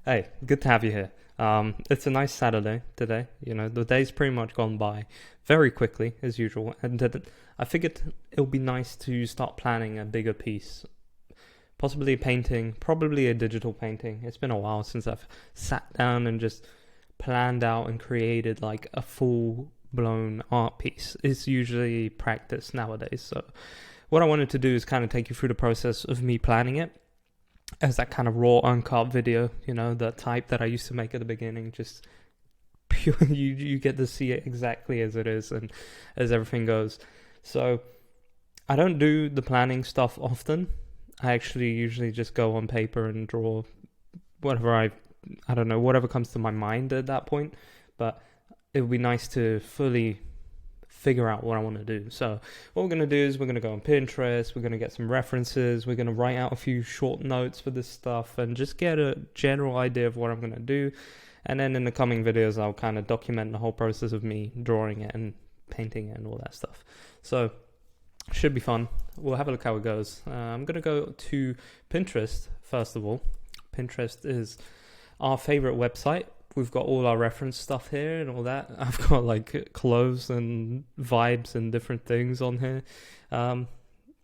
Hey, good to have you here. It's a nice Saturday today. You know, the day's pretty much gone by very quickly as usual, and I figured it'll be nice to start planning a bigger piece, possibly a painting, probably a digital painting. It's been a while since I've sat down and just planned out and created like a full blown art piece. It's usually practice nowadays. So, what I wanted to do is kind of take you through the process of me planning it as that kind of raw uncut video, you know, the type that I used to make at the beginning, just pure, you get to see it exactly as it is and as everything goes. So I don't do the planning stuff often. I actually usually just go on paper and draw whatever I don't know, whatever comes to my mind at that point. But it would be nice to fully figure out what I want to do. So what we're going to do is we're going to go on Pinterest, we're going to get some references, we're going to write out a few short notes for this stuff and just get a general idea of what I'm going to do. And then in the coming videos, I'll kind of document the whole process of me drawing it and painting it and all that stuff. So should be fun. We'll have a look how it goes. I'm going to go to Pinterest first of all. Pinterest is our favorite website. We've got all our reference stuff here and all that. I've got like clothes and vibes and different things on here.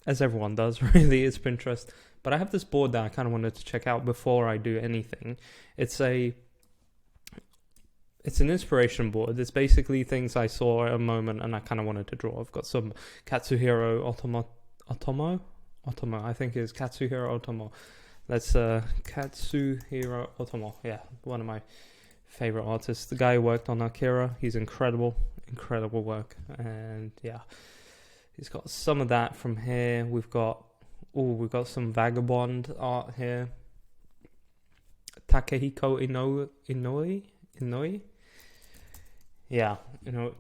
As everyone does, really, it's Pinterest. But I have this board that I kind of wanted to check out before I do anything. It's an inspiration board. It's basically things I saw at a moment and I kind of wanted to draw. I've got some Katsuhiro Otomo, I think is Katsuhiro Otomo. That's Katsuhiro Otomo. Yeah, one of my favorite artists. The guy who worked on Akira. He's incredible work. And yeah, he's got some of that from here. We've got some vagabond art here. Takehiko Inoi. Yeah, you know,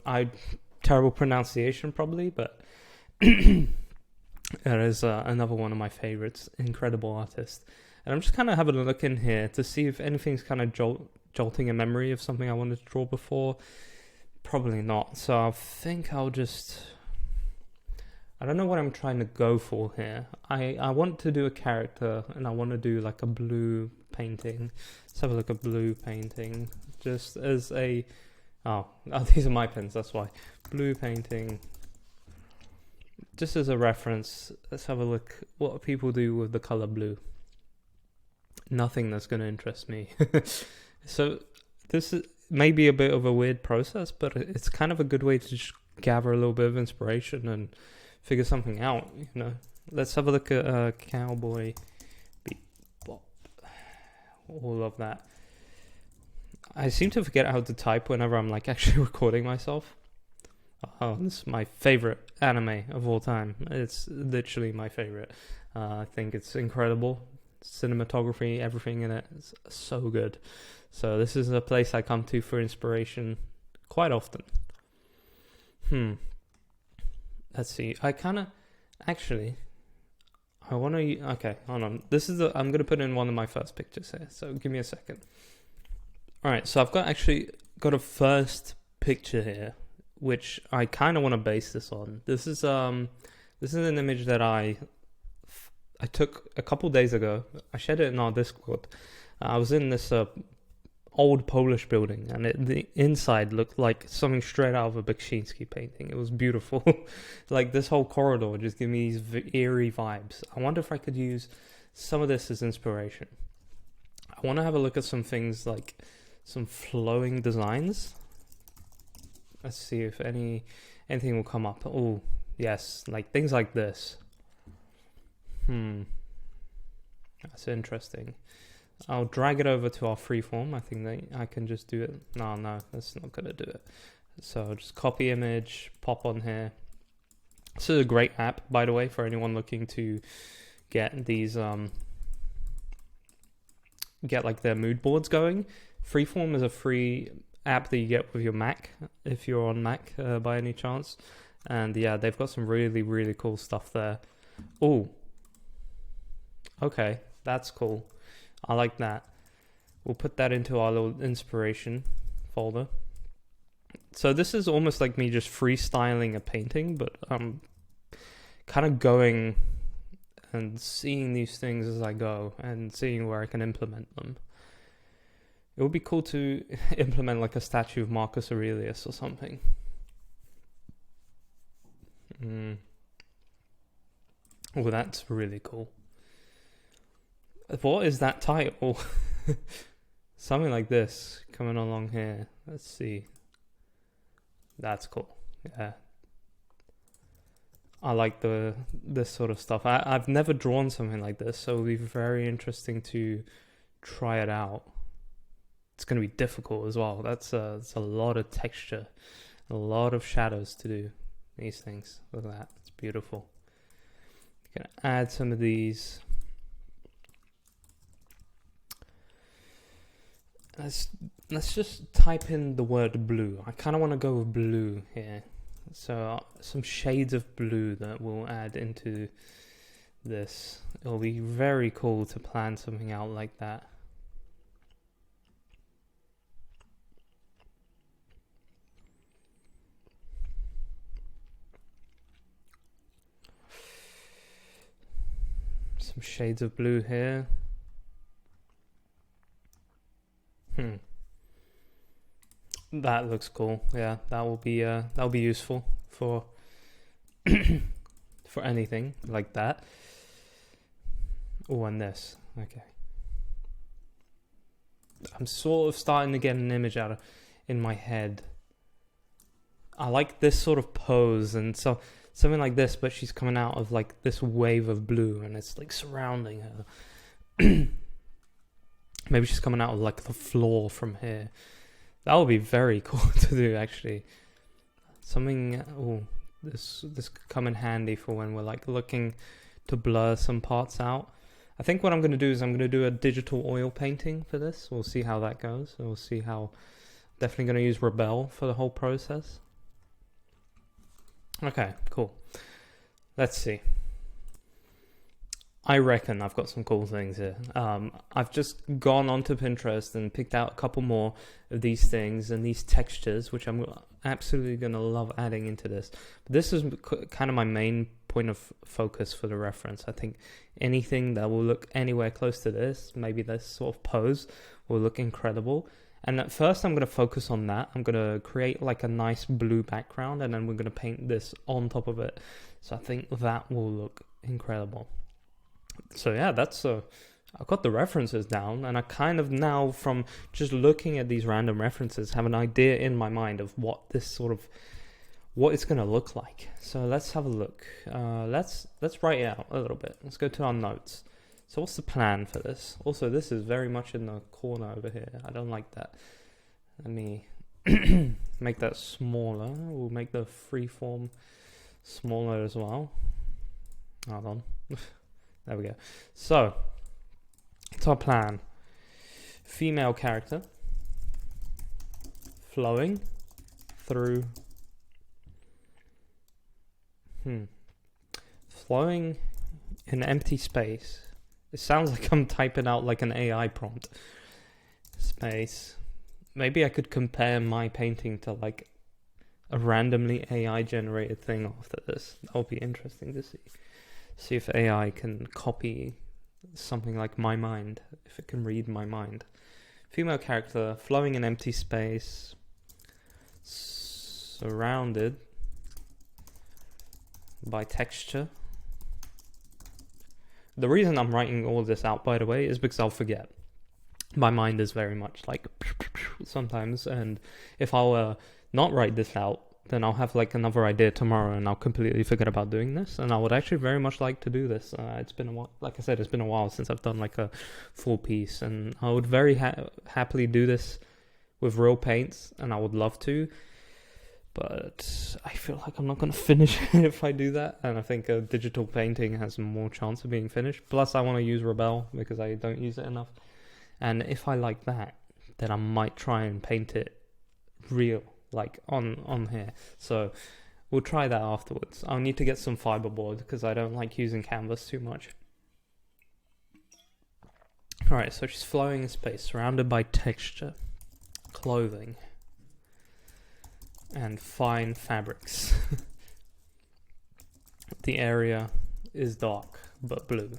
terrible pronunciation probably, but it is another one of my favorites. Incredible artist. And I'm just kind of having a look in here to see if anything's kind of jolting a memory of something I wanted to draw before. Probably not. So I think I don't know what I'm trying to go for here. I want to do a character and I want to do like a blue painting. Let's have a look at blue painting. Just as a... Oh, these are my pens, that's why. Blue painting. Just as a reference, let's have a look what people do with the color blue. Nothing that's going to interest me. So this is maybe a bit of a weird process, but it's kind of a good way to just gather a little bit of inspiration and figure something out, you know. Let's have a look at Cowboy Bebop. All of that. I seem to forget how to type whenever I'm like actually recording myself. Oh, this is my favorite anime of all time. It's literally my favorite. I think it's incredible. Cinematography, everything in it is so good. So this is a place I come to for inspiration quite often. Let's see. I kind of actually I want to. Okay, hold on. I'm gonna put in one of my first pictures here. So give me a second. All right. So I've got a first picture here, which I kind of want to base this on. This is an image that I took a couple days ago. I shared it in our Discord. I was in this old Polish building, and the inside looked like something straight out of a Beksiński painting. It was beautiful. Like this whole corridor just gave me these eerie vibes. I wonder if I could use some of this as inspiration. I want to have a look at some things like some flowing designs. Let's see if anything will come up. Oh, yes, like things like this. That's interesting. I'll drag it over to our Freeform. I think that I can just do it. No, that's not going to do it. So I'll just copy image, pop on here. This is a great app, by the way, for anyone looking to get these, get like their mood boards going. Freeform is a free app that you get with your Mac, if you're on Mac by any chance. And yeah, they've got some really, really cool stuff there. Oh, okay, that's cool. I like that. We'll put that into our little inspiration folder. So this is almost like me just freestyling a painting, but I'm kind of going and seeing these things as I go and seeing where I can implement them. It would be cool to implement like a statue of Marcus Aurelius or something. Oh, that's really cool. What is that title? Something like this coming along here. Let's see. That's cool. Yeah. I like this sort of stuff. I've never drawn something like this, so it'll be very interesting to try it out. It's going to be difficult as well. That's a lot of texture, a lot of shadows to do these things. Look at that. It's beautiful. I'm going to add some of these. Let's just type in the word blue. I kind of want to go with blue here. So some shades of blue that we'll add into this. It'll be very cool to plan something out like that. Some shades of blue here. That looks cool. Yeah, that will be useful for for anything like that. Oh, and this. Okay. I'm sort of starting to get an image in my head. I like this sort of pose, and so something like this, but she's coming out of like this wave of blue, and it's like surrounding her. Maybe she's coming out of like the floor from here. That would be very cool to do, actually. Something. Oh, this could come in handy for when we're like looking to blur some parts out. I think what I'm going to do is I'm going to do a digital oil painting for this. We'll see how that goes. We'll see how. Definitely going to use Rebel for the whole process. Okay, cool. Let's see. I reckon I've got some cool things here. I've just gone onto Pinterest and picked out a couple more of these things and these textures, which I'm absolutely going to love adding into this. But this is kind of my main point of focus for the reference. I think anything that will look anywhere close to this, maybe this sort of pose, will look incredible. And at first I'm going to focus on that. I'm going to create like a nice blue background, and then we're going to paint this on top of it. So I think that will look incredible. So yeah, that's I've got the references down, and I kind of now, from just looking at these random references, have an idea in my mind of what it's going to look like. So let's have a look. Let's write it out a little bit. Let's go to our notes. So what's the plan for this? Also, this is very much in the corner over here. I don't like that. Let me make that smaller. We'll make the freeform smaller as well. Hold on. There we go. So, it's our plan. Female character. Flowing through. Flowing in empty space. It sounds like I'm typing out like an AI prompt. Space. Maybe I could compare my painting to like a randomly AI generated thing after this. That would be interesting to see. See if AI can copy something like my mind, if it can read my mind. Female character, flowing in empty space, surrounded by texture. The reason I'm writing all this out, by the way, is because I'll forget. My mind is very much like sometimes, and if I'll not write this out, then I'll have like another idea tomorrow and I'll completely forget about doing this. And I would actually very much like to do this. It's been a while, like I said, it's been a while since I've done like a full piece, and I would very happily do this with real paints, and I would love to. But I feel like I'm not going to finish it if I do that. And I think a digital painting has more chance of being finished. Plus I want to use Rebel because I don't use it enough. And if I like that, then I might try and paint it real, like on here. So we'll try that afterwards. I'll need to get some fiberboard because I don't like using canvas too much. Alright, so she's flowing in space, surrounded by texture, clothing, and fine fabrics. The area is dark but blue,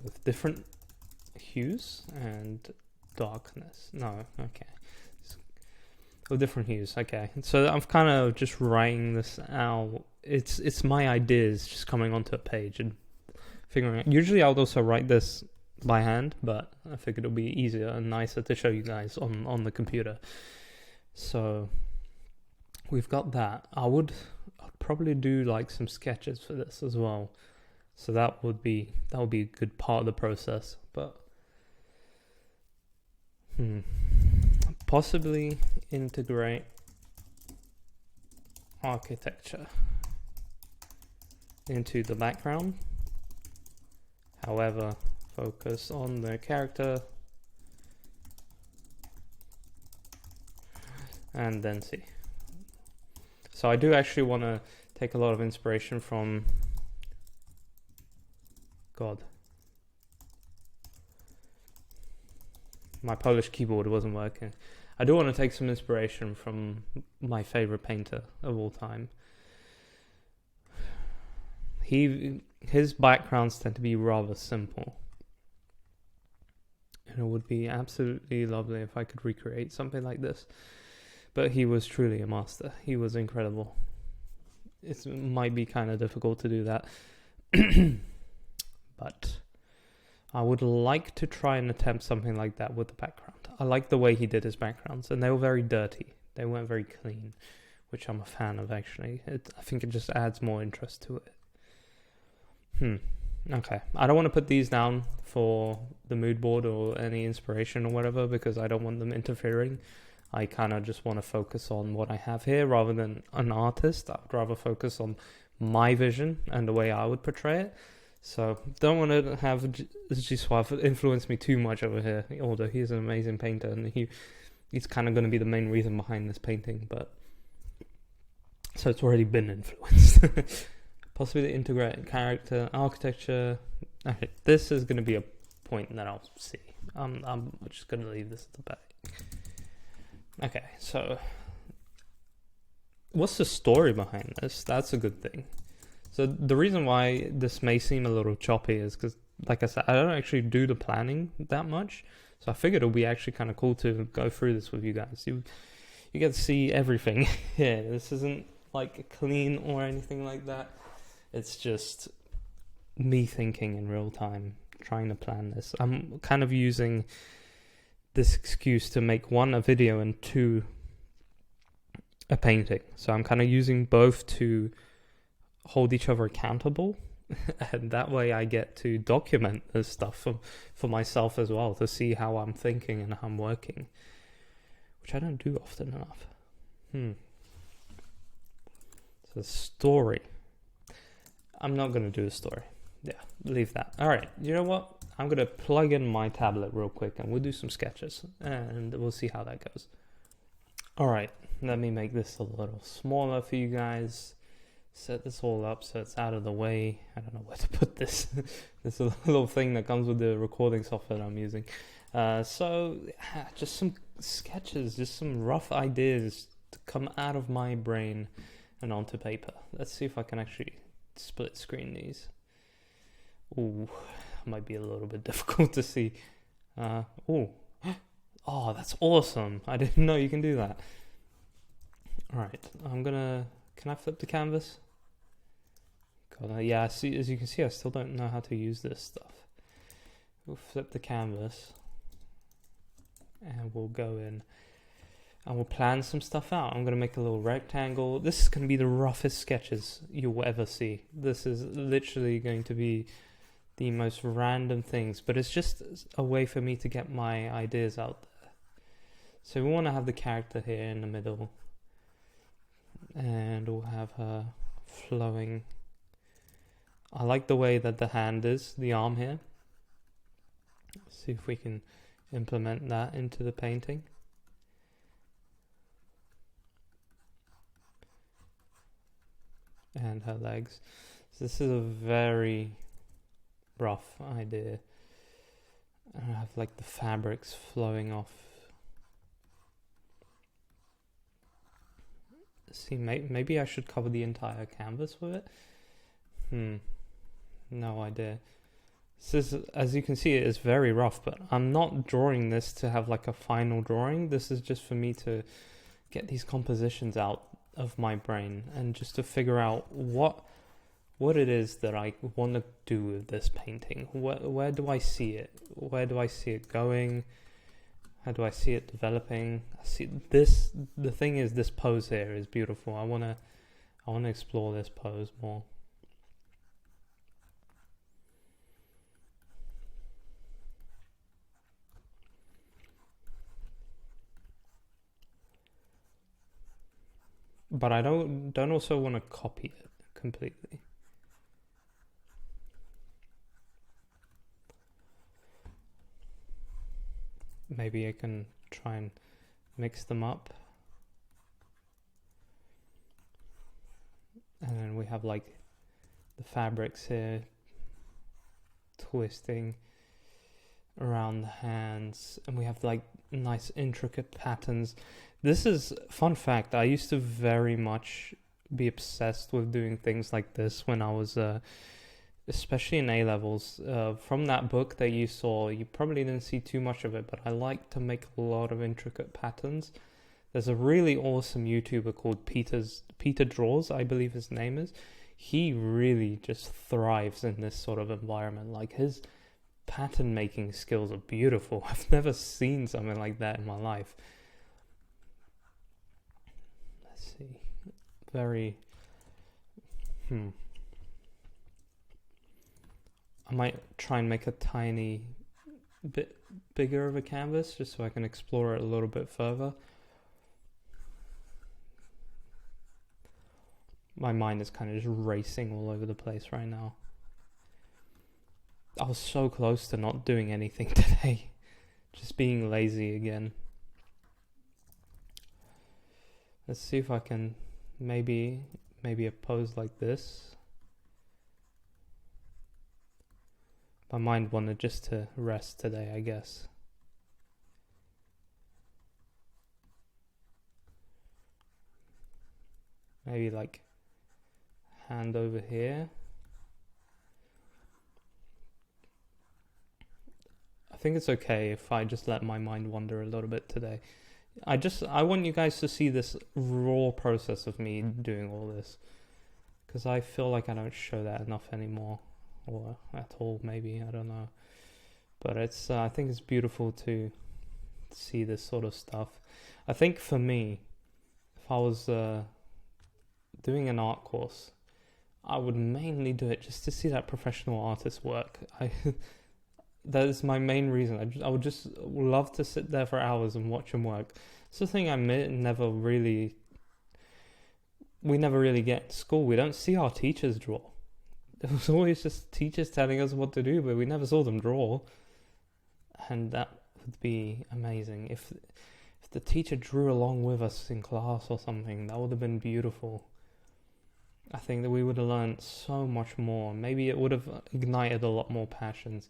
with different hues and darkness. No, okay. With different hues, okay. So I'm kind of just writing this out. It's my ideas just coming onto a page and figuring out. Usually I would also write this by hand, but I figured it'll be easier and nicer to show you guys on the computer. So we've got that. I'd probably do like some sketches for this as well. So that would be a good part of the process. But possibly integrate architecture into the background. However, focus on the character and then see. So I do actually want to take a lot of inspiration from my Polish keyboard wasn't working. I do want to take some inspiration from my favorite painter of all time. His backgrounds tend to be rather simple. And it would be absolutely lovely if I could recreate something like this. But he was truly a master. He was incredible. It might be kind of difficult to do that. But I would like to try and attempt something like that with the background. I like the way he did his backgrounds, and they were very dirty. They weren't very clean, which I'm a fan of, actually. I think it just adds more interest to it. Okay. I don't want to put these down for the mood board or any inspiration or whatever, because I don't want them interfering. I kind of just want to focus on what I have here rather than an artist. I would rather focus on my vision and the way I would portray it. So don't want to have Zdzisław influence me too much over here, although he's an amazing painter and he's kind of going to be the main reason behind this painting. But so it's already been influenced. Possibly the integrate character, architecture. Okay, this is going to be a point that I'll see. I'm just going to leave this at the back. Okay, so what's the story behind this? That's a good thing. So the reason why this may seem a little choppy is because, like I said, I don't actually do the planning that much. So I figured it would be actually kind of cool to go through this with you guys. You get to see everything here. This isn't like clean or anything like that. It's just me thinking in real time, trying to plan this. I'm kind of using this excuse to make one, a video, and two, a painting. So I'm kind of using both to hold each other accountable, and that way I get to document this stuff for myself as well, to see how I'm thinking and how I'm working, which I don't do often enough. So story. I'm not going to do a story. Yeah, leave that. All right, you know what? I'm going to plug in my tablet real quick and we'll do some sketches and we'll see how that goes. All right, let me make this a little smaller for you guys. Set this all up so it's out of the way. I don't know where to put this. This is a little thing that comes with the recording software that I'm using. So just some sketches, just some rough ideas to come out of my brain and onto paper. Let's see if I can actually split screen these. Ooh, might be a little bit difficult to see. Oh, that's awesome. I didn't know you can do that. All right, can I flip the canvas? God, yeah, I see. As you can see, I still don't know how to use this stuff. We'll flip the canvas and we'll go in and we'll plan some stuff out. I'm going to make a little rectangle. This is going to be the roughest sketches you'll ever see. This is literally going to be the most random things, but it's just a way for me to get my ideas out there. So we want to have the character here in the middle, and we'll have her flowing. I like the way that the hand is, the arm here. Let's see if we can implement that into the painting. And her legs. So this is a very rough idea. I have like the fabrics flowing off. See, maybe I should cover the entire canvas with it. No idea. This is, as you can see, it is very rough, but I'm not drawing this to have like a final drawing. This is just for me to get these compositions out of my brain and just to figure out what it is that I want to do with this painting. Where do I see it? Where do I see it going? How do I see it developing? I see this. The thing is, this pose here is beautiful. I wanna explore this pose more. But I don't also want to copy it completely. Maybe I can try and mix them up. And then we have like the fabrics here twisting around the hands, and we have like nice intricate patterns. This is, fun fact, I used to very much be obsessed with doing things like this when I was especially in A-levels. From that book that you saw, you probably didn't see too much of it, but I like to make a lot of intricate patterns. There's a really awesome YouTuber called Peter Draws, I believe his name is. He really just thrives in this sort of environment. Like, his pattern making skills are beautiful. I've never seen something like that in my life. Let's see. Very... I might try and make a tiny bit bigger of a canvas just so I can explore it a little bit further. My mind is kind of just racing all over the place right now. I was so close to not doing anything today. Just being lazy again. Let's see if I can maybe a pose like this. My mind wanted just to rest today, I guess. Maybe like hand over here. I think it's okay if I just let my mind wander a little bit today. I want you guys to see this raw process of me doing all this, because I feel like I don't show that enough anymore, or at all maybe, I don't know. But it's I think it's beautiful to see this sort of stuff. I think for me, if I was doing an art course, I would mainly do it just to see that professional artist work. That is my main reason. I would just love to sit there for hours and watch him work. It's the thing we never really get at school. We don't see our teachers draw. It was always just teachers telling us what to do, but we never saw them draw. And that would be amazing. If the teacher drew along with us in class or something, that would have been beautiful. I think that we would have learned so much more. Maybe it would have ignited a lot more passions.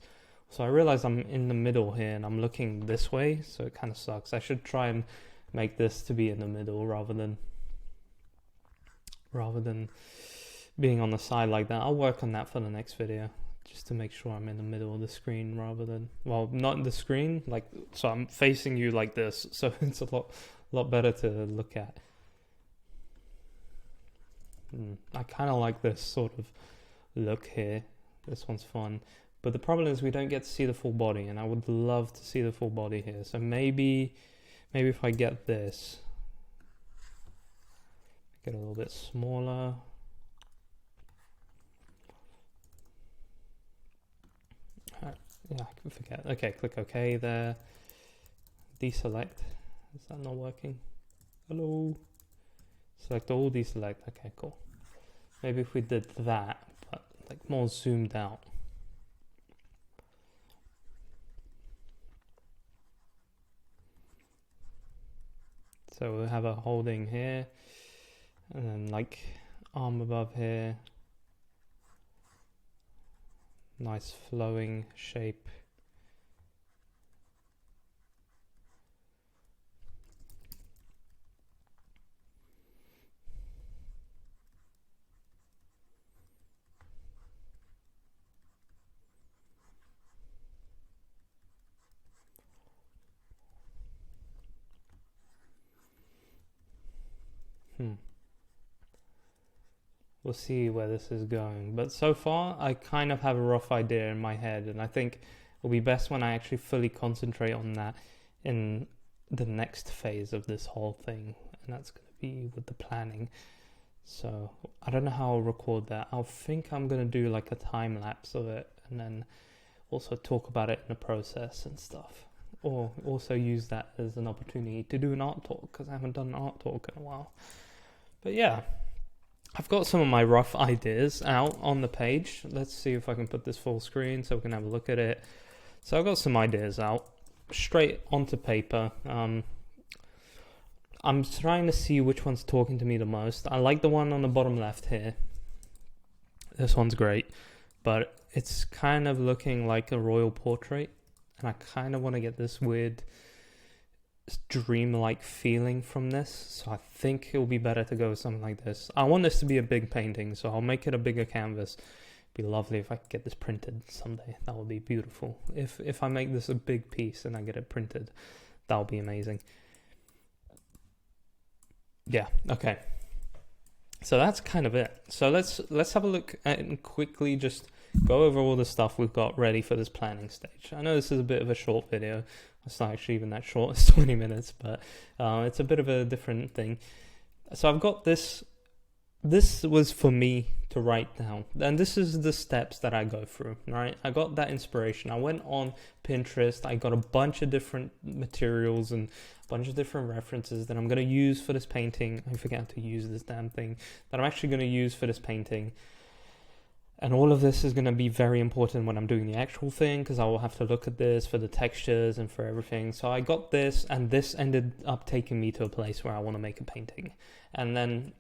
So I realize I'm in the middle here and I'm looking this way, so it kind of sucks. I should try and make this to be in the middle rather than being on the side like that. I'll work on that for the next video, just to make sure I'm in the middle of the screen rather than, well, not in the screen, like, so I'm facing you like this, so it's a lot better to look at. I kind of like this sort of look here. This one's fun. But the problem is we don't get to see the full body, and I would love to see the full body here. So maybe if I get this, get a little bit smaller. Yeah, I can forget. Okay, click OK there. Deselect. Is that not working? Hello. Select all, deselect. Okay, cool. Maybe if we did that, but like more zoomed out. So we'll have a holding here, and then like arm above here. Nice flowing shape. We'll see where this is going. But so far, I kind of have a rough idea in my head, and I think it'll be best when I actually fully concentrate on that in the next phase of this whole thing, and that's going to be with the planning. So I don't know how I'll record that. I think I'm going to do like a time lapse of it, and then also talk about it in the process and stuff. Or also use that as an opportunity to do an art talk, because I haven't done an art talk in a while. But yeah, I've got some of my rough ideas out on the page. Let's see if I can put this full screen so we can have a look at it. So I've got some ideas out straight onto paper. I'm trying to see which one's talking to me the most. I like the one on the bottom left here. This one's great, but it's kind of looking like a royal portrait, and I kind of want to get this weird dreamlike feeling from this, so I think it will be better to go with something like this. I want this to be a big painting, so I'll make it a bigger canvas. It'd be lovely if I could get this printed someday. That would be beautiful. If I make this a big piece and I get it printed, that would be amazing. Yeah, okay. So that's kind of it. So let's have a look at and quickly just go over all the stuff we've got ready for this planning stage. I know this is a bit of a short video. It's not actually even that short. It's 20 minutes, but it's a bit of a different thing. So I've got this. This was for me to write down, and this is the steps that I go through, right? I got that inspiration. I went on Pinterest. I got a bunch of different materials and a bunch of different references that I'm going to use for this painting. I forgot to use this damn thing that I'm actually going to use for this painting. And all of this is going to be very important when I'm doing the actual thing, because I will have to look at this for the textures and for everything. So I got this, and this ended up taking me to a place where I want to make a painting. And then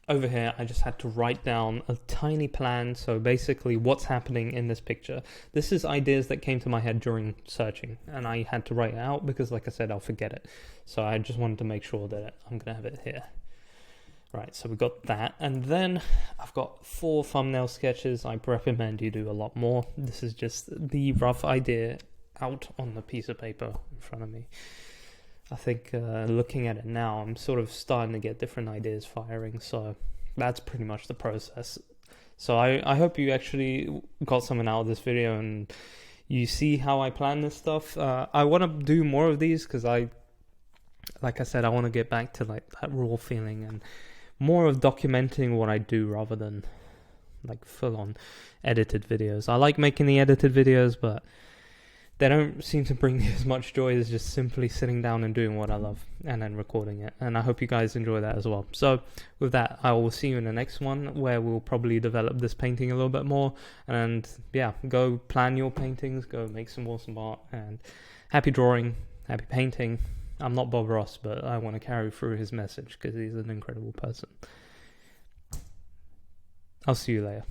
over here, I just had to write down a tiny plan. So basically what's happening in this picture. This is ideas that came to my head during searching, and I had to write it out because, like I said, I'll forget it. So I just wanted to make sure that I'm going to have it here. Right, so we've got that, and then I've got 4 thumbnail sketches. I recommend you do a lot more. This is just the rough idea out on the piece of paper in front of me. I think looking at it now, I'm sort of starting to get different ideas firing, so that's pretty much the process. So I hope you actually got something out of this video and you see how I plan this stuff. I want to do more of these because like I said, I want to get back to like that raw feeling and more of documenting what I do rather than like full-on edited videos. I like making the edited videos, but they don't seem to bring me as much joy as just simply sitting down and doing what I love and then recording it. And I hope you guys enjoy that as well. So with that, I will see you in the next one where we'll probably develop this painting a little bit more. And yeah, go plan your paintings, go make some awesome art, and happy drawing, happy painting. I'm not Bob Ross, but I want to carry through his message because he's an incredible person. I'll see you later.